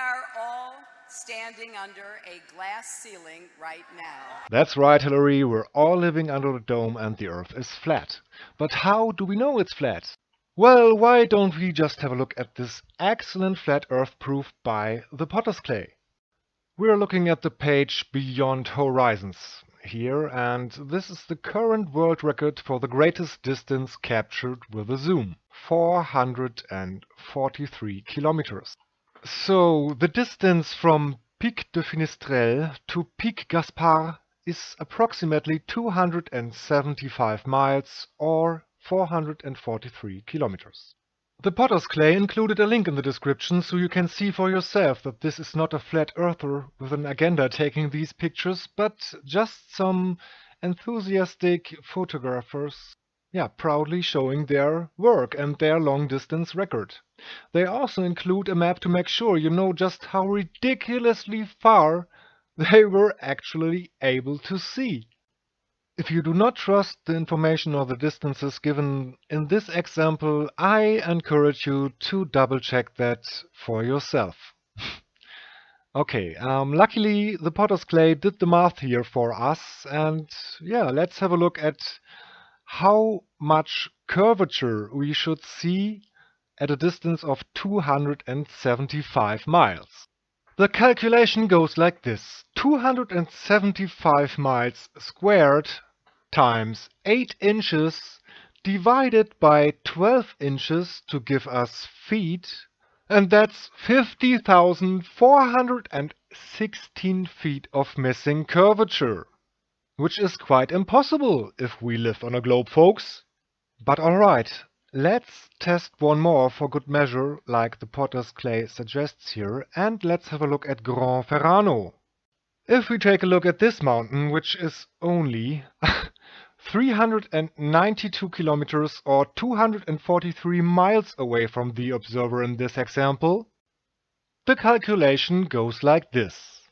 are all standing under a glass ceiling right now. That's right, Hillary, we're all living under the dome and the Earth is flat. But how do we know it's flat? Well, why don't we just have a look at this excellent flat Earth proof by the Potter's clay? We're looking at the page Beyond Horizons here, and this is the current world record for the greatest distance captured with a zoom, 443 kilometers. So the distance from Pic de Finistrelle to Pic Gaspard is approximately 275 miles or 443 kilometers. The Potter's clay included a link in the description so you can see for yourself that this is not a flat earther with an agenda taking these pictures, but just some enthusiastic photographers, proudly showing their work and their long-distance record. They also include a map to make sure you know just how ridiculously far they were actually able to see. If you do not trust the information or the distances given in this example, I encourage you to double-check that for yourself. Okay, luckily the Potter's clay did the math here for us, and let's have a look at how much curvature we should see at a distance of 275 miles. The calculation goes like this: 275 miles squared times 8 inches divided by 12 inches to give us feet, and that's 50,416 feet of missing curvature. Which is quite impossible if we live on a globe, folks. But alright, let's test one more for good measure, like the Potter's clay suggests here, and let's have a look at Grand Ferrano. If we take a look at this mountain, which is only 392 kilometers or 243 miles away from the observer in this example, the calculation goes like this.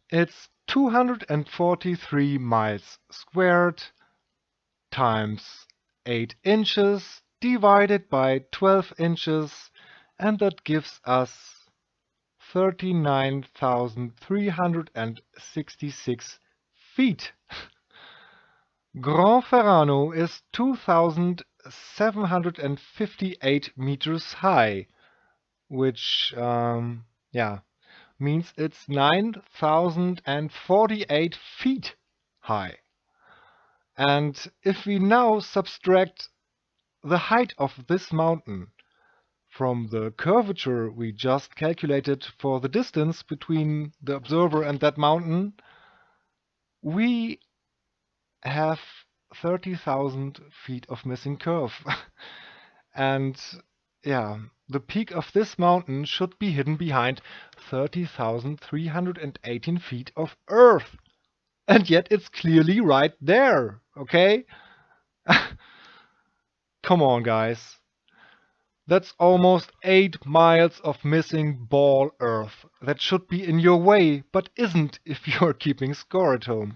It's 243 miles squared times 8 inches divided by 12 inches, and that gives us 39,366 feet. Grand Ferrano is 2,758 meters high, which means it's 9,048 feet high. And if we now subtract the height of this mountain from the curvature we just calculated for the distance between the observer and that mountain, we have 30,000 feet of missing curve. And the peak of this mountain should be hidden behind 30,318 feet of earth. And yet it's clearly right there, okay? Come on, guys. That's almost 8 miles of missing ball earth that should be in your way, but isn't if you're keeping score at home.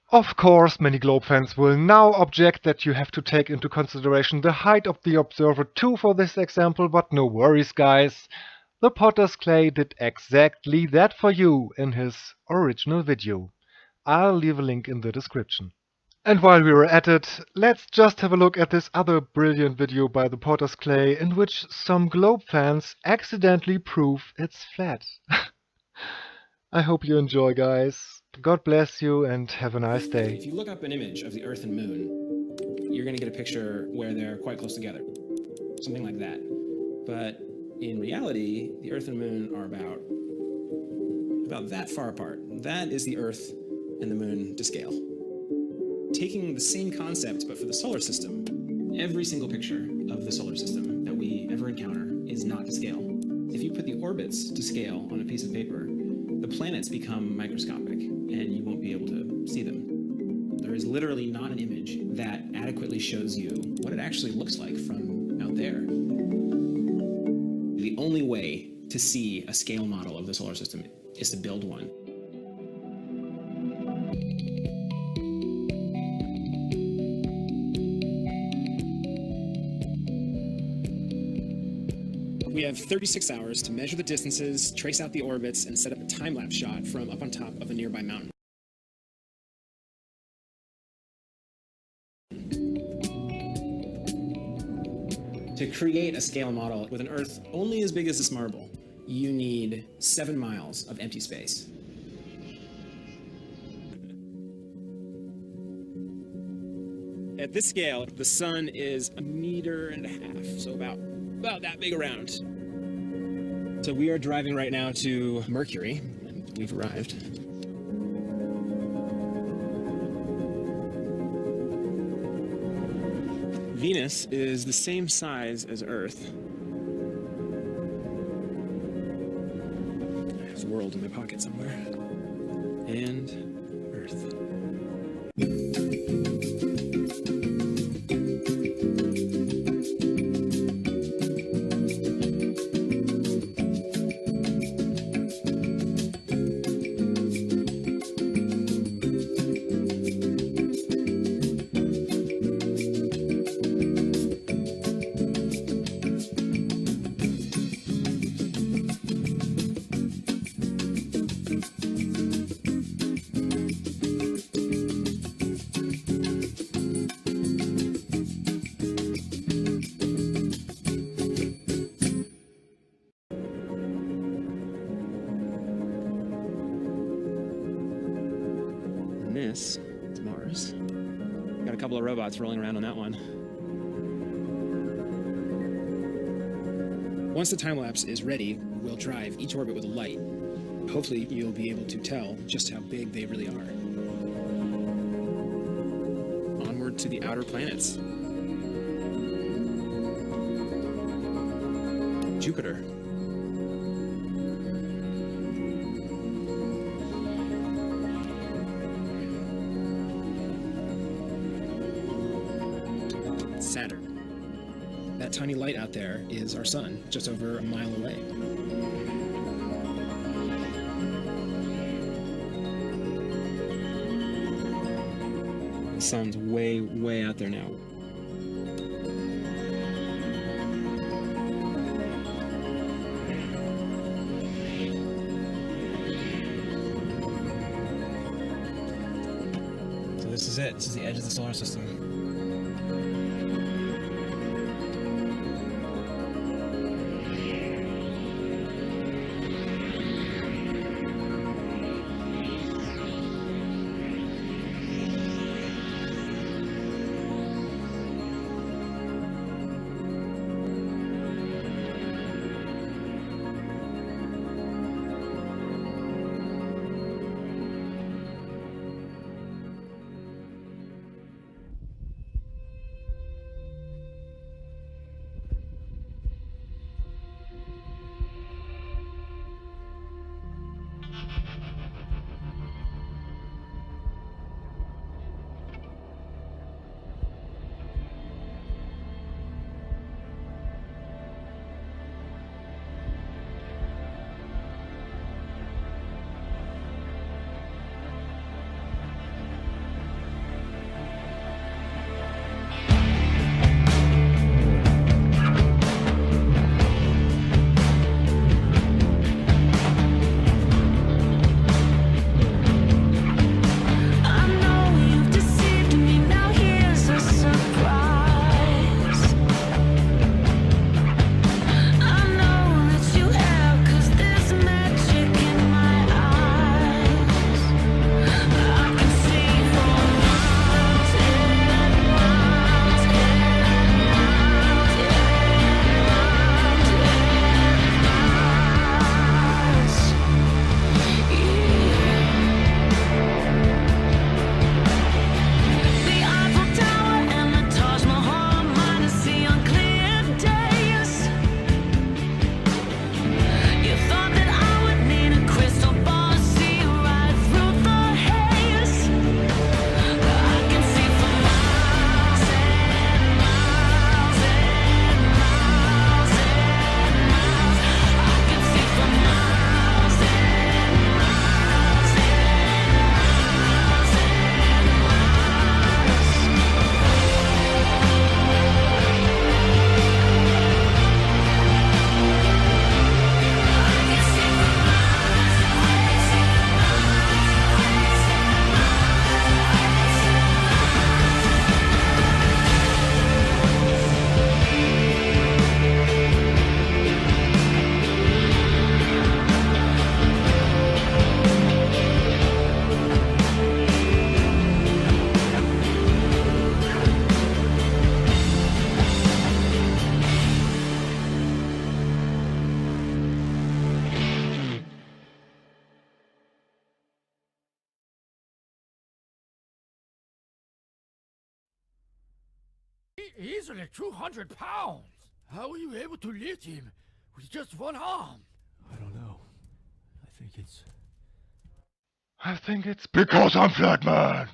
Of course, many globe fans will now object that you have to take into consideration the height of the observer too for this example, but no worries, guys. The Potter's clay did exactly that for you in his original video. I'll leave a link in the description. And while we were at it, let's just have a look at this other brilliant video by the Potter's clay in which some globe fans accidentally prove it's flat. I hope you enjoy, guys. God bless you and have a nice day. If you look up an image of the Earth and Moon, you're going to get a picture where they're quite close together. Something like that. But in reality, the Earth and Moon are about that far apart. That is the Earth and the Moon to scale. Taking the same concept, but for the solar system, every single picture of the solar system that we ever encounter is not to scale. If you put the orbits to scale on a piece of paper, the planets become microscopic, and you won't be able to see them. There is literally not an image that adequately shows you what it actually looks like from out there. The only way to see a scale model of the solar system is to build one. We have 36 hours to measure the distances, trace out the orbits, and set up a time-lapse shot from up on top of a nearby mountain. To create a scale model with an Earth only as big as this marble, you need 7 miles of empty space. At this scale, the sun is 1.5 meters, so about that big around. So we are driving right now to Mercury, and we've arrived. Venus is the same size as Earth. There's a world in my pocket somewhere. And Earth. This is Mars. Got a couple of robots rolling around on that one. Once the time lapse is ready, we'll drive each orbit with a light. Hopefully you'll be able to tell just how big they really are. Onward to the outer planets. Jupiter. Saturn. That tiny light out there is our sun, just over 1 mile away. The sun's way, way out there now. So this is it. This is the edge of the solar system. easily 200 pounds. How were you able to lift him with just one arm? I don't know. I think it's... I think it's because I'm Flatman.